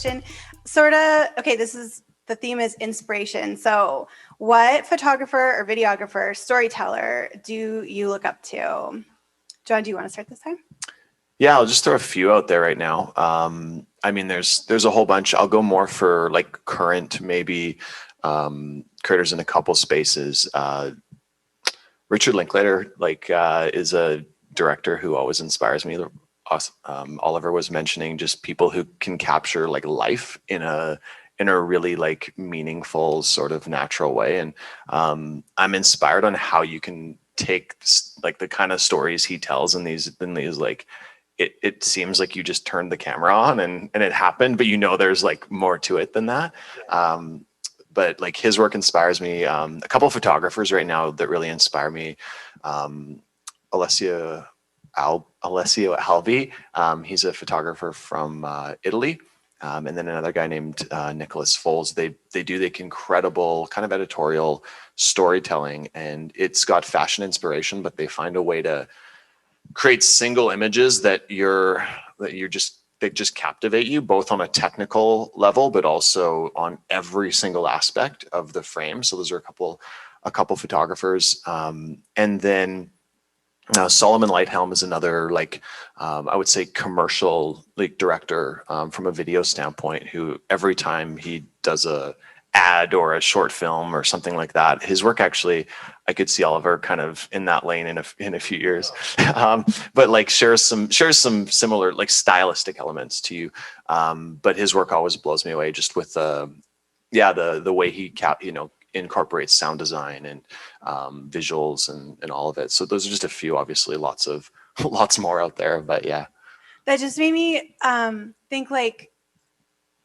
question. Okay, the theme is inspiration. So what photographer or videographer, storyteller do you look up to? John, do you want to start this time? Yeah, I'll just throw a few out there right now. I mean, there's a whole bunch. I'll go more for like current, maybe creators in a couple spaces. Richard Linklater, is a director who always inspires me. Oliver was mentioning just people who can capture like life in a really like meaningful sort of natural way, and I'm inspired on how you can take like the kind of stories he tells in these like it seems like you just turned the camera on and it happened, but there's like more to it than that. But like his work inspires me. A couple of photographers right now that really inspire me. Alessio Alvi. He's a photographer from Italy. And then another guy named Nicholas Foles. They do like incredible kind of editorial storytelling, and it's got fashion inspiration, but they find a way to create single images that just captivate you, both on a technical level, but also on every single aspect of the frame. So those are a couple photographers, and then Solomon Lighthelm is another I would say commercial like director from a video standpoint, who every time he does a ad or a short film or something like that, his work actually, I could see Oliver kind of in that lane in a few years, but like shares some similar like stylistic elements to you. But his work always blows me away, just with the way he incorporates sound design and visuals and all of it. So those are just a few. Obviously, lots more out there, but yeah. That just made me think like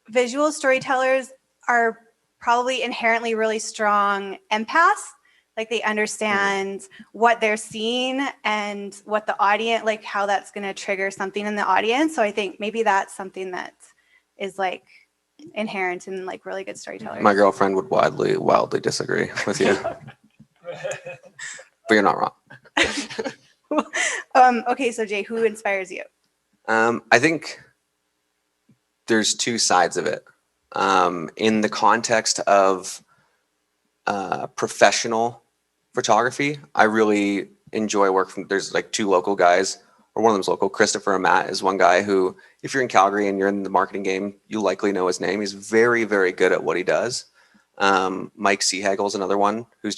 visual storytellers are probably inherently really strong empaths. Like they understand what they're seeing and what the audience, like how that's going to trigger something in the audience. So I think maybe that's something that is like inherent in like really good storytellers. My girlfriend would wildly disagree with you. But you're not wrong. Okay, so Jay, who inspires you? I think there's two sides of it. In the context of professional photography, I really enjoy work from, there's like two local guys, or one of them's local. Christopher and Matt is one guy who, if you're in Calgary and you're in the marketing game, you likely know his name. He's very, very good at what he does. Mike Seahagel is another one who's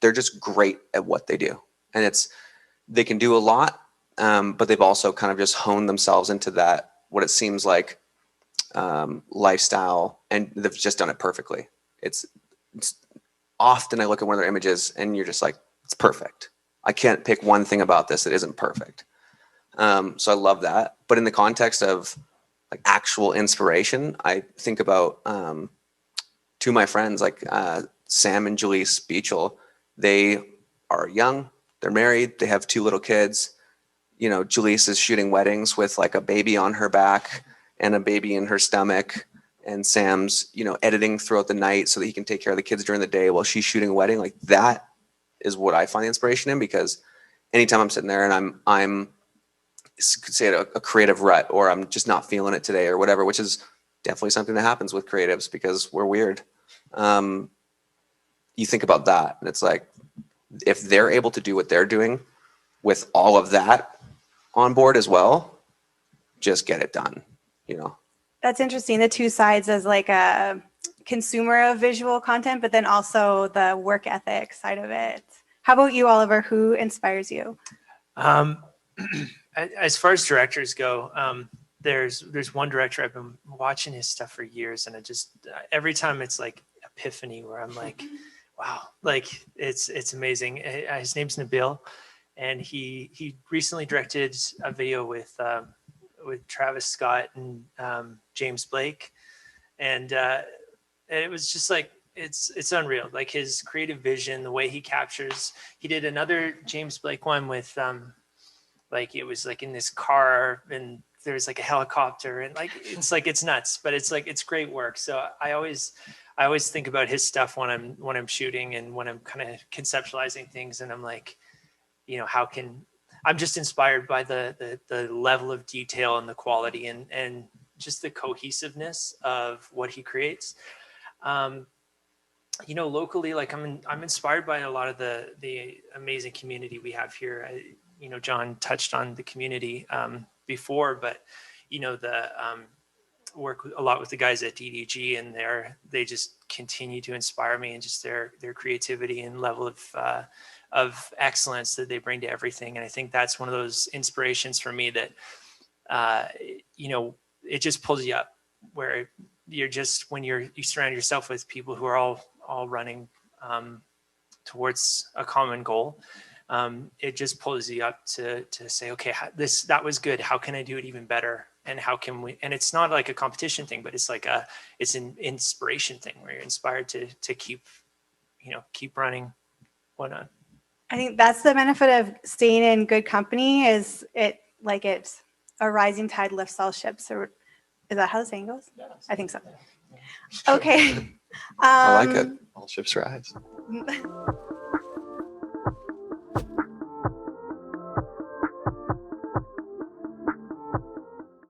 they're just great at what they do. And they can do a lot, but they've also kind of just honed themselves into that, what it seems like, lifestyle, and they've just done it perfectly. It's often I look at one of their images and you're just like, it's perfect. I can't pick one thing about this that isn't perfect. So I love that. But in the context of like actual inspiration, I think about two of my friends, like Sam and Julisse Beachel. They are young, they're married, they have two little kids. Julisse is shooting weddings with like a baby on her back and a baby in her stomach, and Sam's editing throughout the night so that he can take care of the kids during the day while she's shooting a wedding. Like that is what I find the inspiration in, because anytime I'm sitting there and I'm say a creative rut, or I'm just not feeling it today or whatever, which is definitely something that happens with creatives because we're weird. You think about that and it's like, if they're able to do what they're doing with all of that on board as well, just get it done. That's interesting. The two sides as like a consumer of visual content, but then also the work ethic side of it. How about you, Oliver? Who inspires you? As far as directors go, there's one director I've been watching his stuff for years, and every time it's like epiphany where I'm like, wow, like it's amazing. His name's Nabil, and he recently directed a video with Travis Scott and James Blake, and it was just like it's unreal. Like his creative vision, the way he captures. He did another James Blake one with like it was like in this car and there's like a helicopter and like it's nuts, but it's great work. So I always think about his stuff when I'm shooting and when I'm kind of conceptualizing things, and I'm like, I'm just inspired by the level of detail and the quality and just the cohesiveness of what he creates. You know, locally, like I'm inspired by a lot of the amazing community we have here. You know, John touched on the community before, but you know, the work a lot with the guys at DDG, and they just continue to inspire me, and just their creativity and level of excellence that they bring to everything. And I think that's one of those inspirations for me that you know, it just pulls you up, where you're just, when you surround yourself with people who are all running towards a common goal, it just pulls you up to say, okay, that was good. How can I do it even better? And how can we? And it's not like a competition thing, but it's like it's an inspiration thing where you're inspired to keep running, whatnot. I think that's the benefit of staying in good company, is it's a rising tide lifts all ships. Or is that how the saying goes? I think so. Okay. I like it. All ships rise.